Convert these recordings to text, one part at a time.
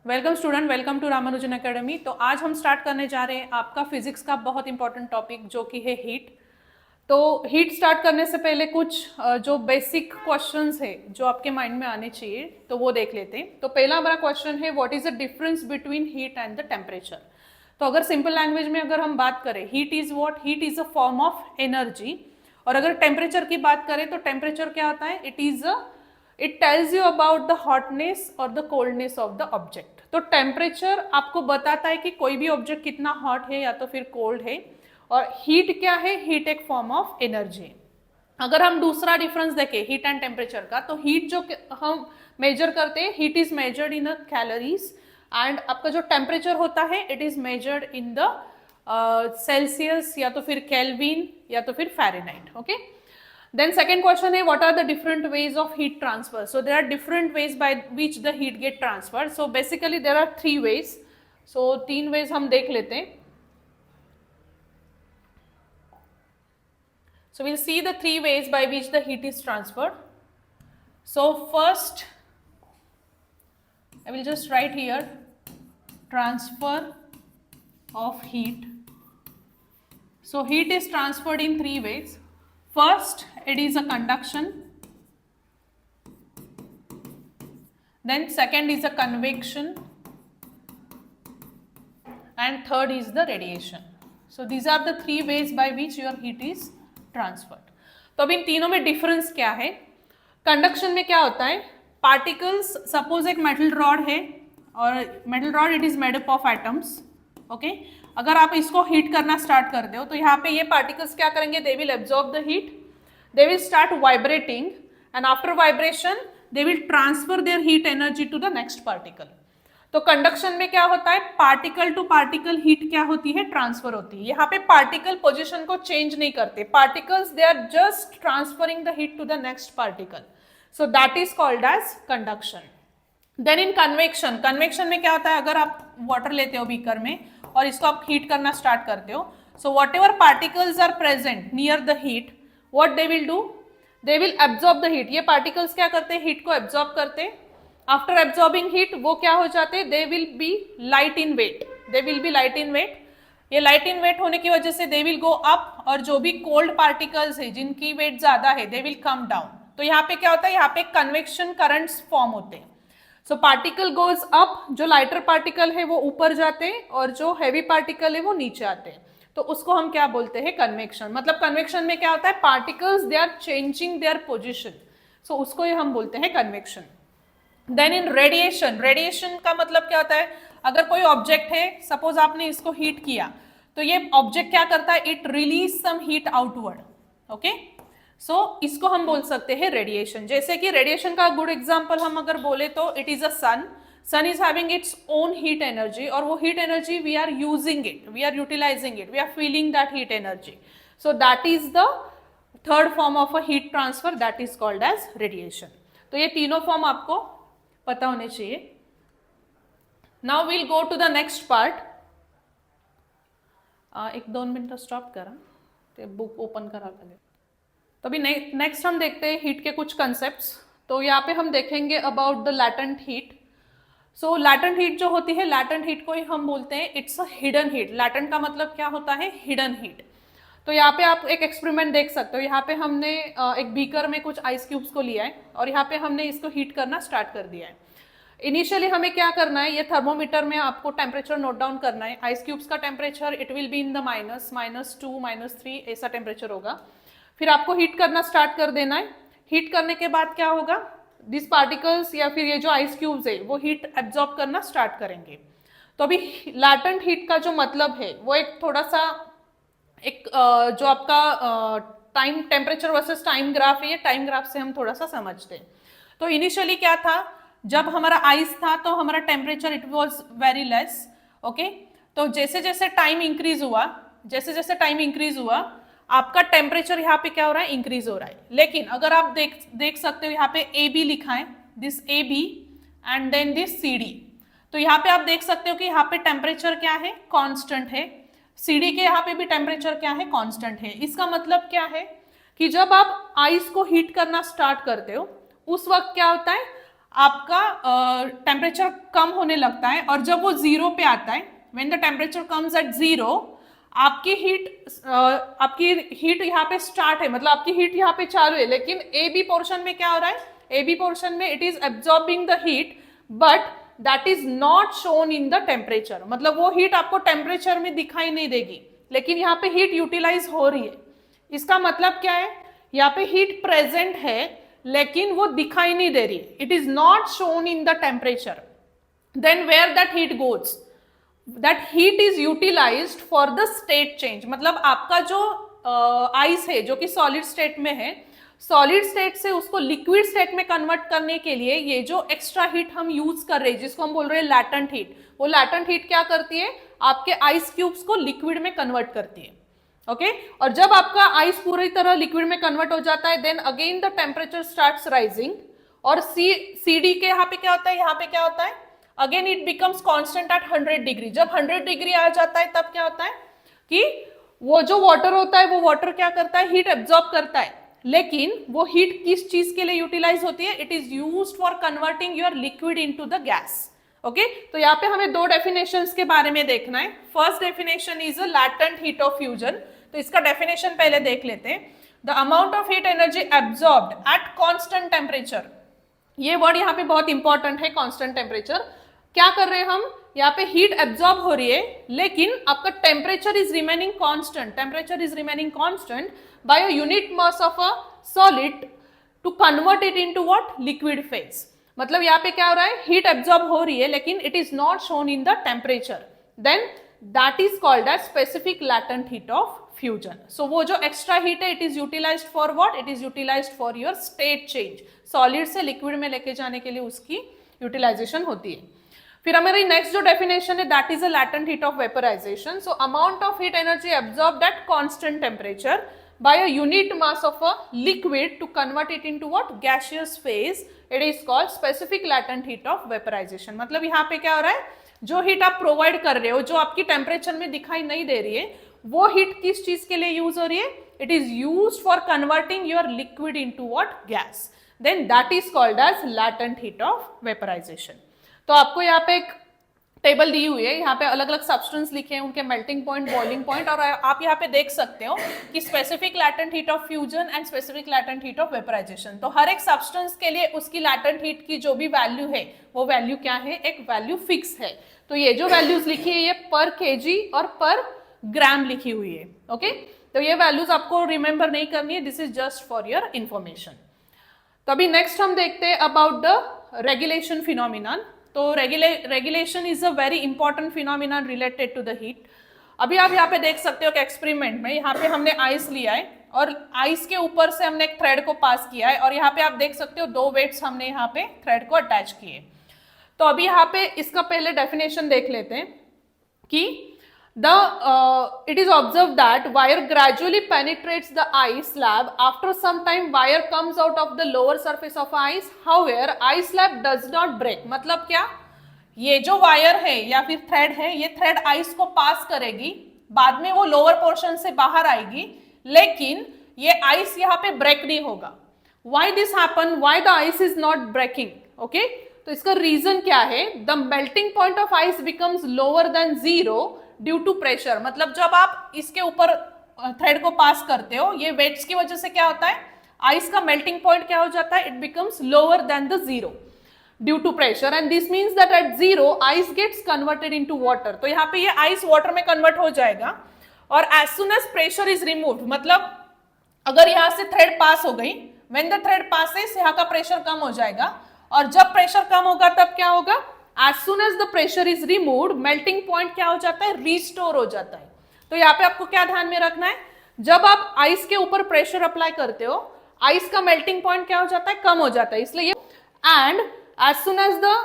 Welcome student, welcome to Ramanujan academy. तो आज हम स्टार्ट करने जा रहे हैं आपका फिजिक्स का बहुत इंपॉर्टेंट टॉपिक जो कि है हीट। तो हीट स्टार्ट करने से पहले कुछ जो बेसिक क्वेश्चंस है जो आपके माइंड में आने चाहिए तो वो देख लेते हैं। तो पहला हमारा क्वेश्चन है, what is the difference between heat and the temperature. तो अगर सिंपल लैंग्वेज में अगर हम बात करें, heat is what? Heat is a form of energy. और अगर टेम्परेचर की बात करें तो टेम्परेचर क्या होता है? It tells you about the hotness और the coldness of the object. तो टेम्परेचर आपको बताता है कि कोई भी ऑब्जेक्ट कितना हॉट है या तो फिर कोल्ड है। और हीट क्या है? हीट एक फॉर्म ऑफ एनर्जी। अगर हम दूसरा डिफरेंस देखें हीट एंड टेम्परेचर का, तो हीट जो हम मेजर करते हैं, heat is measured in calories. And आपका जो टेम्परेचर होता है it is measured in the Celsius या तो फिर केल्विन या तो फिर Fahrenheit. Okay, then second question है, what are the different ways of heat transfer? So there are different ways by which the heat get transferred. So basically there are three ways. So तीन ways हम देख लेते हैं। So we'll see the three ways by which the heat is transferred. So first I will just write here transfer of heat. So heat is transferred in three ways. First, it is a conduction. Then second is a convection. And third is the radiation. So these are the three ways by which your heat is transferred. तो अब इन तीनों में difference क्या है? Conduction में क्या होता है? पार्टिकल्स, सपोज एक मेटल रॉड है और metal rod it is made up of atoms. Okay, अगर आप इसको हीट करना स्टार्ट कर दो तो यहाँ पे ये पार्टिकल्स क्या करेंगे? They will absorb the heat, they will start vibrating and after vibration they will transfer their heat energy to the next particle. तो कंडक्शन में क्या होता है? पार्टिकल टू पार्टिकल हीट क्या होती है? ट्रांसफर होती है। यहाँ पे पार्टिकल पोजिशन को चेंज नहीं करते, particles they are just transferring the heat to the next particle. So that is called as conduction. Then in convection, convection में क्या होता है? अगर आप वाटर लेते हो बीकर में और इसको आप हीट करना स्टार्ट करते हो, so whatever particles are present near the heat, what they will do? They will absorb the heat. ये पार्टिकल्स क्या करते हैं? हीट को एब्जॉर्ब करते हैं। आफ्टर एब्जॉर्बिंग हीट वो क्या हो जाते हैं? They will be light in weight, they will be light in weight. ये लाइट इन वेट होने की वजह से दे विल गो अप, और जो भी कोल्ड पार्टिकल्स है जिनकी वेट ज्यादा है दे विल कम डाउन। तो यहाँ पे क्या होता है? यहाँ पे कन्वेक्शन करंट्स फॉर्म होते हैं। सो पार्टिकल गोज अप, जो लाइटर पार्टिकल है वो ऊपर जाते हैं और जो हैवी पार्टिकल है वो नीचे आते हैं। तो उसको हम क्या बोलते हैं? कन्वेक्शन। मतलब कन्वेक्शन में क्या होता है? Particles they are changing their position, so उसको ये हम बोलते हैं convection. Then in radiation, radiation का मतलब क्या होता है? अगर कोई ऑब्जेक्ट है, सपोज आपने इसको हीट किया, तो ये ऑब्जेक्ट क्या करता है? It release some heat outward. Okay, so इसको हम बोल सकते हैं रेडिएशन। जैसे कि रेडिएशन का गुड एग्जांपल हम अगर बोले तो it is a sun. Sun is having its own heat energy, और वो heat energy we are using it, we are utilising it, we are feeling that heat energy. So that is the third form of a heat transfer, that is called as radiation. तो ये तीनों form आपको पता होने चाहिए। Now we'll go to the next part. एक 2 minute stop करा, ते बुक ओपन करा लगे। तो अभी नेक्स्ट हम देखते हैं हीट के कुछ कंसेप्ट्स। तो यहाँ पे हम देखेंगे about the latent heat. So latent heat जो होती है, लैटेंट हीट को ही हम बोलते हैं it's a hidden heat. Latent का मतलब क्या होता है? Hidden heat. तो यहाँ पे आप एक एक्सपेरिमेंट देख सकते हो। यहाँ पे हमने एक बीकर में कुछ आइस क्यूब्स को लिया है और यहाँ पे हमने इसको हीट करना स्टार्ट कर दिया है। इनिशियली हमें क्या करना है? ये थर्मोमीटर में आपको टेम्परेचर नोट डाउन करना है। आइस क्यूब्स का temperature it will be in the -2, -3 ऐसा टेम्परेचर होगा। फिर आपको हीट करना स्टार्ट कर देना है। हीट करने के बाद क्या होगा? दिस पार्टिकल्स या फिर ये जो आइस क्यूब्स है वो हीट एब्जॉर्ब करना स्टार्ट करेंगे। तो अभी लैटेंट हीट का जो मतलब है वो एक थोड़ा सा एक जो आपका time temperature versus time graph है, ये टाइम ग्राफ से हम थोड़ा सा समझते हैं। तो इनिशियली क्या था? जब हमारा आइस था तो हमारा temperature it was very less. Okay, तो जैसे जैसे टाइम इंक्रीज हुआ, जैसे जैसे टाइम इंक्रीज हुआ, आपका टेम्परेचर यहाँ पे क्या हो रहा है? इंक्रीज हो रहा है। लेकिन अगर आप देख सकते हो यहाँ पे ए बी लिखा है, this A B and then this C D. तो यहाँ पे आप देख सकते हो कि यहाँ पे टेम्परेचर क्या है? कांस्टेंट है। सी डी के यहाँ पे भी टेम्परेचर क्या है? कांस्टेंट है। इसका मतलब क्या है कि जब आप आइस को हीट करना स्टार्ट करते हो उस वक्त क्या होता है? आपका टेम्परेचर कम होने लगता है और जब वो जीरो पे आता है, when the temperature comes at zero, आपकी हीट यहाँ पे स्टार्ट है, मतलब आपकी हीट यहाँ पे चालू है, लेकिन ए बी पोर्शन में क्या हो रहा है, ए बी पोर्शन में it is absorbing the heat but that is not shown in the temperature, मतलब वो हीट आपको टेम्परेचर में दिखाई नहीं देगी, लेकिन यहाँ पे हीट यूटिलाइज हो रही है। इसका मतलब क्या है, यहाँ पे हीट प्रेजेंट है लेकिन वो दिखाई नहीं दे रही, it is not shown in the temperature. Then where that heat goes, that heat is utilised for the state change, मतलब आपका जो आइस है जो कि सॉलिड स्टेट में है, सॉलिड स्टेट से उसको लिक्विड स्टेट में कन्वर्ट करने के लिए ये जो एक्स्ट्रा हीट हम यूज कर रहे हैं, जिसको हम बोल रहे हैं लैटेंट हीट, वो लैटेंट हीट क्या करती है, आपके आइस क्यूब्स को लिक्विड में कन्वर्ट करती है। ओके और जब आपका आइस पूरी तरह लिक्विड में कन्वर्ट हो जाता है, then again the temperature starts rising, और सी डी के यहाँ पे क्या होता है, यहाँ पे क्या होता है, again it becomes constant eight 100 degree. जब 100 डिग्री आ जाता है तब क्या होता है कि वो जो वाटर होता है, वो वाटर क्या करता है, हीट एब्जॉर्ब करता है, लेकिन वो हीट किस चीज के लिए यूटिलाइज होती है, it is used for converting your liquid into the gas. Okay तो यहाँ पे हमें दो डेफिनेशंस के बारे में देखना है। First definition is a latent heat of fusion, तो इसका डेफिनेशन पहले देख लेते हैं। The amount of heat energy absorbed at constant temperature, ये वर्ड यहाँ पे बहुत इंपॉर्टेंट है, कांस्टेंट टेम्परेचर। क्या कर रहे हैं हम, यहाँ पे हीट एब्जॉर्ब हो रही है लेकिन आपका temperature is remaining constant, temperature is remaining constant by a unit mass of a solid to convert it into what, liquid phase. मतलब यहाँ पे क्या हो रहा है, हीट एब्जॉर्ब हो रही है लेकिन it is not shown in the temperature, then that is called as specific latent heat of fusion. So वो जो एक्स्ट्रा हीट है, it is utilised for what, it is utilised for your state change, solid से liquid में लेके जाने के लिए उसकी यूटिलाइजेशन होती है। फिर हमारी नेक्स्ट जो डेफिनेशन है, that is a latent heat of vaporisation. So amount of heat energy absorbed at constant temperature by a unit mass of a liquid to convert it into what, gaseous phase, it is called specific latent heat of vaporization। मतलब यहाँ पे क्या हो रहा है, जो heat आप provide कर रहे हो, जो आपकी टेम्परेचर में दिखाई नहीं दे रही है, वो हीट किस चीज के लिए यूज हो रही है, it is used for converting your liquid into what, gas, then that is called as latent heat of vaporisation. तो आपको यहाँ पे एक टेबल दी हुई है, यहाँ पे अलग अलग सब्सटेंस लिखे हैं, उनके मेल्टिंग पॉइंट, बॉइलिंग पॉइंट, और आप यहाँ पे देख सकते हो कि specific latent heat of fusion and specific latent heat of vaporisation. तो हर एक सब्सटेंस के लिए उसकी लैटेंट हीट की जो भी वैल्यू है, वो वैल्यू क्या है, एक वैल्यू फिक्स है। तो ये जो वैल्यूज लिखी है, ये पर केजी और पर ग्राम लिखी हुई है। ओके तो ये वैल्यूज आपको रिमेंबर नहीं करनी है, this is just for your information. तो अभी नेक्स्ट हम देखते हैं अबाउट द रेगुलेशन फिनोमिनन। तो regulation is a very important phenomenon related to the heat. अभी आप यहाँ पे देख सकते हो कि एक्सपेरिमेंट में यहाँ पे हमने आइस लिया है और आइस के ऊपर से हमने एक थ्रेड को पास किया है, और यहाँ पे आप देख सकते हो दो वेट्स हमने यहाँ पे थ्रेड को अटैच किए। तो अभी यहाँ पे इसका पहले डेफिनेशन देख लेते हैं कि it is observed that wire gradually penetrates the ice slab. After some time wire comes out of the lower surface of ice. However, ice slab does not break. मतलब क्या, ये जो वायर है या फिर थ्रेड है, ये थ्रेड आइस को पास करेगी, बाद में वो लोअर पोर्शन से बाहर आएगी, लेकिन ये आइस यहाँ पे ब्रेक नहीं होगा। Why this happen? Why the ice is not breaking? Okay? तो इसका रीजन क्या है, the melting point of ice becomes lower than zero due to pressure. मतलब जब आप इसके ऊपर थ्रेड को पास करते हो, ये वेट्स की वजह से क्या होता है, आइस का मेल्टिंग पॉइंट क्या हो जाता है, it becomes lower than the zero due to pressure, and this means that at zero ice gets converted into water. तो यहाँ पे ये आइस वाटर में कन्वर्ट हो जाएगा, और as soon as pressure is removed, मतलब अगर यहाँ से थ्रेड पास हो गई, व्हेन द थ्रेड पासेस, यहाँ का प्रेशर कम हो जाएगा, और जब प्रेशर कम होगा तब क्या होगा, as soon as the pressure is removed, melting point क्या हो जाता है, रिस्टोर हो जाता है। तो यहाँ पे आपको क्या ध्यान में रखना है, जब आप आइस के ऊपर प्रेशर अप्लाई करते हो, आइस का मेल्टिंग पॉइंट क्या हो जाता है, कम हो जाता है, इसलिए and as soon as the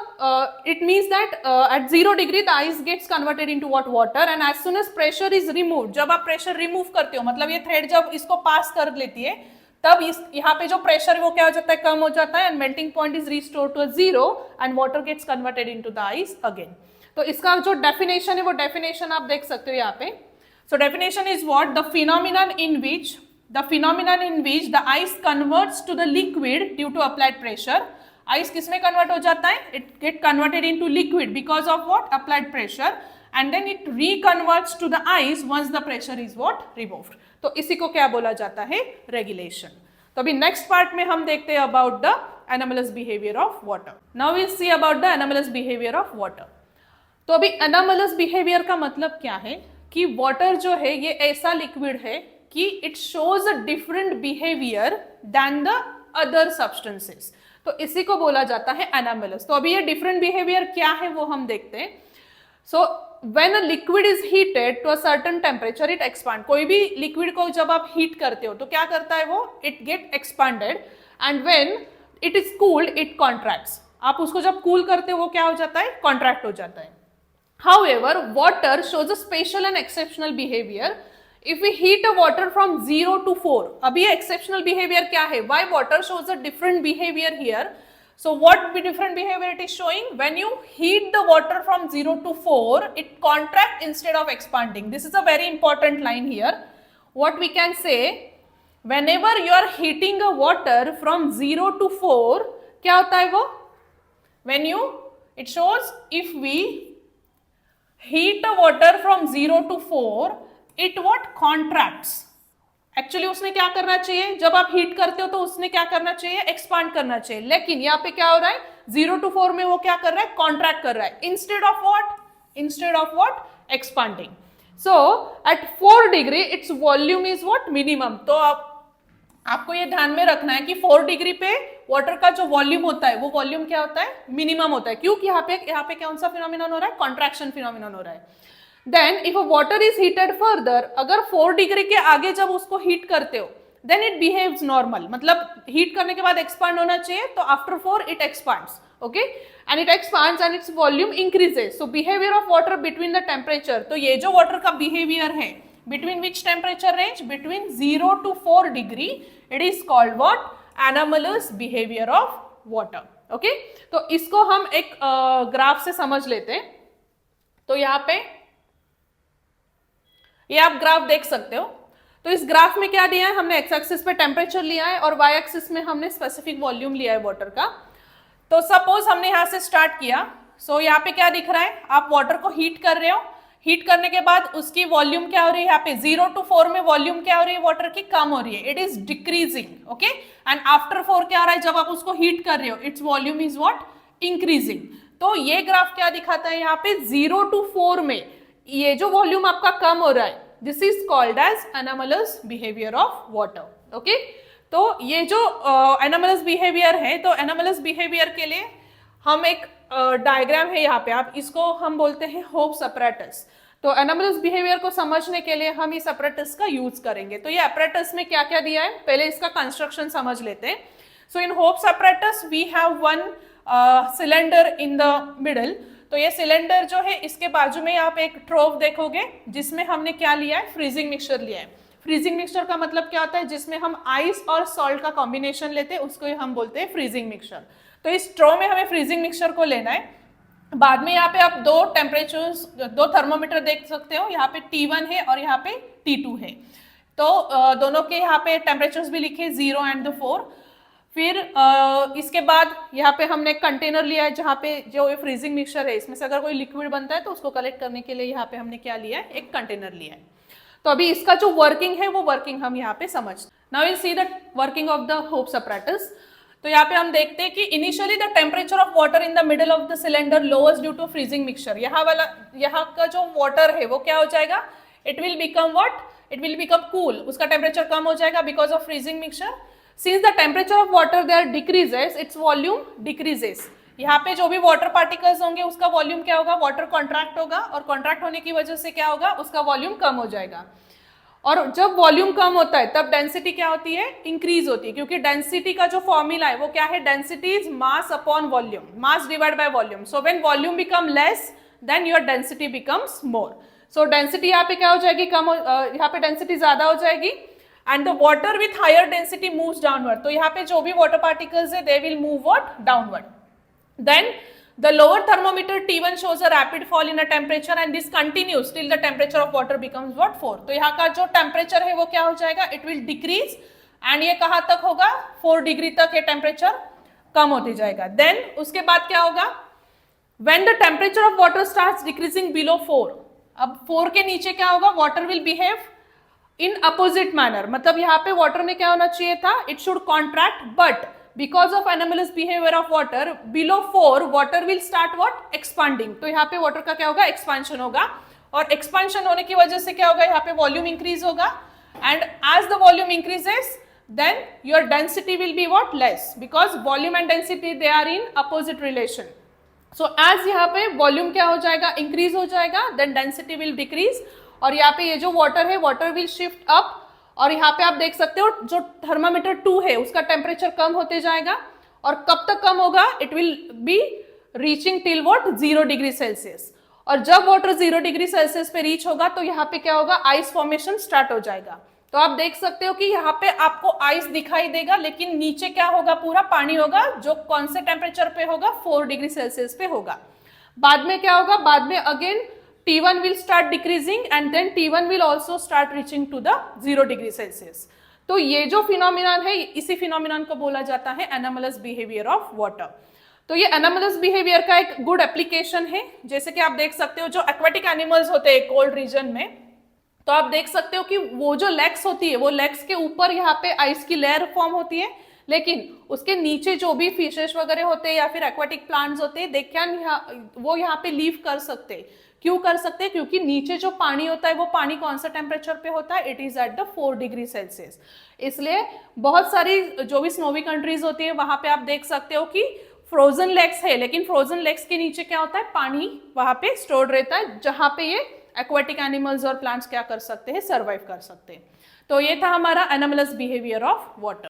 it means that at 0 degree the ice gets converted into what, water, and as soon as pressure is removed, जब आप प्रेशर रिमूव करते हो, मतलब ये थ्रेड जब इसको पास कर लेती है, तब इस यहाँ पे जो प्रेशर है वो क्या हो जाता है, कम हो जाता है, and melting point is restore to zero and water gets converted into the ice again. तो इसका जो डेफिनेशन है, वो डेफिनेशन आप देख सकते हो यहाँ पे। So definition is what, the phenomenon in which the ice converts to the liquid due to applied pressure, ice किस में कन्वर्ट हो जाता है? It get converted into liquid because of what? Applied pressure, and then it reconverts to the ice once the pressure is what? Removed. तो इसी को क्या बोला जाता है? रेगुलेशन। तो अभी नेक्स्ट पार्ट में हम देखते हैं about the anomalous behaviour of water. Now we see about the anomalous behaviour of water. तो अभी एनोमलस बिहेवियर का मतलब क्या है कि वाटर जो है ये ऐसा लिक्विड है कि it shows a different behaviour than the other substances, तो इसी को बोला जाता है एनोमलस। तो अभी ये डिफरेंट बिहेवियर क्या है वो हम देखते हैं। So when a liquid is heated to a certain temperature it expand. कोई भी लिक्विड को जब आप हीट करते हो तो क्या करता है वो? It get expanded, and when it is cooled it contracts. आप उसको जब कूल करते हो वो क्या हो जाता है? कॉन्ट्रैक्ट हो जाता है। However, water shows a special and exceptional behavior. If we heat a water from 0 to 4, अभी exceptional behavior क्या है? Why water shows a different behavior here? So what different behavior it is showing? When you heat the water from 0 to 4, it contracts instead of expanding. This is a very important line here. What we can say, whenever you are heating a water from 0 to 4, क्या होता है वो? When you, it shows if we heat a water from 0 to 4, it what? Contracts. Actually उसने क्या करना चाहिए? जब आप हीट करते हो तो उसने क्या करना चाहिए? एक्सपांड करना चाहिए, लेकिन यहाँ पे क्या हो रहा है? 0 to 4 में वो क्या कर रहा है? कॉन्ट्रैक्ट कर रहा है। Instead of what? Instead of what? Expanding. So at 4 degree its volume is what? Minimum. तो आपको ये ध्यान में रखना है कि 4 डिग्री पे वाटर का जो वॉल्यूम होता है वो वॉल्यूम क्या होता है? मिनिमम होता है। क्योंकि यहाँ पे कौन सा फिनोमिनन हो रहा है? कॉन्ट्रैक्शन फिनोमिनन हो रहा है। Then if a water is heated further, अगर 4 डिग्री के आगे जब उसको हीट करते हो देन इट बिहेव्स नॉर्मल, मतलब हीट करने के बाद एक्सपांड होना चाहिए, तो after 4 it expands, okay, and it expands and its volume increases. So behaviour of water between the temperature, तो ये जो वाटर का बिहेवियर है between which temperature range? Between 0 to 4 degree, it is called what? Anomalous behavior of water. Okay? तो इसको हम एक graph से समझ लेते हैं। तो यहाँ पे ये आप ग्राफ देख सकते हो। तो इस ग्राफ में क्या दिया है? हमने एक्स एक्सिस पे टेम्परेचर लिया है और वाई एक्सिस में हमने स्पेसिफिक वॉल्यूम लिया है वाटर का। तो सपोज हमने यहाँ से स्टार्ट किया। सो यहाँ पे क्या दिख रहा है? आप वाटर को हीट कर रहे हो, हीट करने के बाद उसकी वॉल्यूम क्या हो रही है? यहाँ पे 0 to 4 में वॉल्यूम क्या हो रही है? वाटर की कम हो रही है, it is decreasing, okay, and after 4 क्या हो रहा है? जब आप उसको हीट कर रहे हो it's volume is what? Increasing. तो ये ग्राफ क्या दिखाता है? यहाँ पे 0 to 4 में ये जो वॉल्यूम आपका कम हो रहा है, this is called as anomalous behaviour of water, okay. तो ये जो एनोमलस बिहेवियर है, तो एनोमलस बिहेवियर के लिए हम एक डायग्राम है यहाँ पे, आप इसको हम बोलते हैं होप्स अपरेटस। तो एनोमलस बिहेवियर को समझने के लिए हम इस अपरेटस का यूज करेंगे। तो ये अपरेटस में क्या क्या दिया है, पहले इसका कंस्ट्रक्शन समझ लेते हैं। So in Hope's apparatus we have one cylinder in the middle. तो ये सिलेंडर जो है, इसके बाजू में आप एक ट्रोव देखोगे जिसमें हमने क्या लिया है? फ्रीजिंग मिक्सचर लिया है। फ्रीजिंग मिक्सचर का मतलब क्या होता है? जिसमें हम आइस और सॉल्ट का कॉम्बिनेशन लेते हैं, उसको हम बोलते हैं फ्रीजिंग मिक्सचर। तो इस ट्रो में हमें फ्रीजिंग मिक्सचर को लेना है। बाद में यहाँ पे आप दो टेम्परेचर्स, दो थर्मोमीटर देख सकते हो, यहाँ पे T1 है और यहाँ पे T2 है। तो दोनों के यहाँ पे टेम्परेचर्स भी लिखे 0 and 4। फिर इसके बाद यहाँ पे हमने कंटेनर लिया है जहाँ पे जो ये फ्रीजिंग मिक्सचर है, इसमें से अगर कोई लिक्विड बनता है तो उसको कलेक्ट करने के लिए यहाँ पे हमने क्या लिया है? एक कंटेनर लिया है। तो अभी इसका जो वर्किंग है वो वर्किंग हम यहाँ पे समझ। Now will see the working of the Hope's apparatus. तो यहाँ पे हम देखते हैं कि initially the temperature of water in the middle of the cylinder lowers due to freezing mixture. यहाँ का जो वाटर है वो क्या हो जाएगा? It will become what? It will become cool. उसका टेम्परेचर कम हो जाएगा because of freezing mixture. Since the temperature of water there decreases, its volume decreases. यहाँ पे जो भी वाटर पार्टिकल्स होंगे उसका वॉल्यूम क्या होगा? वाटर कॉन्ट्रैक्ट होगा, और कॉन्ट्रैक्ट होने की वजह से क्या होगा? उसका वॉल्यूम कम हो जाएगा। और जब वॉल्यूम कम होता है तब डेंसिटी क्या होती है? इंक्रीज होती है, क्योंकि डेंसिटी का जो फॉर्मूला है वो क्या है? Density is mass upon volume, mass divide by volume. So when volume become less than your density becomes more. So density यहाँ पे क्या हो जाएगी? यहाँ पे डेंसिटी ज्यादा हो जाएगी, and the water with higher density moves downward. तो यहाँ पे जो भी वाटर पार्टिकल्स है they will move what? Downward. Then the lower thermometer T1 shows a rapid fall in a temperature and this continues till the temperature of water becomes what? 4. तो यहाँ का जो टेम्परेचर है वो क्या हो जाएगा? It will decrease, and ये कहाँ तक होगा? 4 डिग्री तक ये टेम्परेचर कम होती जाएगा। देन उसके बाद क्या होगा, when the temperature of water starts decreasing below 4, अब 4 के नीचे क्या होगा, water will behave in opposite manner, मतलब यहाँ पे water में क्या होना चाहिए था, it should contract, but because of anomalous behavior of water below 4 water will start what, expanding, तो यहाँ पे water का क्या होगा, expansion होगा, और expansion होने की वजह से क्या होगा, यहाँ पे volume increase होगा, and as the volume increases then your density will be what, less, because volume and density they are in opposite relation. So as यहाँ पे volume क्या हो जाएगा, increase हो जाएगा, then density will decrease, और यहाँ पे ये जो water है water will shift up, और यहाँ पे आप देख सकते हो जो थर्मामीटर 2 है उसका टेम्परेचर कम होते जाएगा, और कब तक कम होगा, it will be reaching till what, 0 degree Celsius, और जब वाटर 0 डिग्री सेल्सियस पे रीच होगा तो यहाँ पे क्या होगा, आइस फॉर्मेशन स्टार्ट हो जाएगा। तो आप देख सकते हो कि यहाँ पे आपको आइस दिखाई देगा, लेकिन नीचे क्या होगा, पूरा पानी होगा, जो कौन से टेम्परेचर पे होगा, 4 डिग्री सेल्सियस पे होगा। बाद में क्या होगा, बाद में again T1 will start decreasing and then T1 will also start reaching to the 0 degree Celsius. तो ये जो फिनोमिनन है, इसी फिनोमिनन को बोला जाता है anomalous behavior of water। तो ये anomalous behavior का एक गुड एप्लीकेशन है, जैसे कि आप देख सकते हो जो aquatic animals होते हैं कोल्ड रीजन में, तो आप देख सकते हो कि वो जो लेग्स होती है, वो लेग्स के ऊपर यहाँ पे आइस की लेयर फॉर्म होती है, लेकिन उसके नीचे जो भी फिशेस वगैरह होते हैं या फिर एक्वाटिक प्लांट्स होते हैं, दे कैन वो यहाँ पे लीव कर सकते हैं। क्यों कर सकते हैं, क्योंकि नीचे जो पानी होता है वो पानी कौन सा टेम्परेचर पे होता है, it is at the 4 degree Celsius. इसलिए बहुत सारी जो भी स्नोवी कंट्रीज होती है वहां पे आप देख सकते हो कि फ्रोजन लेक्स है, लेकिन फ्रोजन लेक्स के नीचे क्या होता है, पानी वहां पे स्टोर्ड रहता है, जहां पे ये एक्वाटिक एनिमल्स और प्लांट्स क्या कर सकते हैं, सर्वाइव कर सकते हैं। तो ये था हमारा एनामलस बिहेवियर ऑफ वाटर।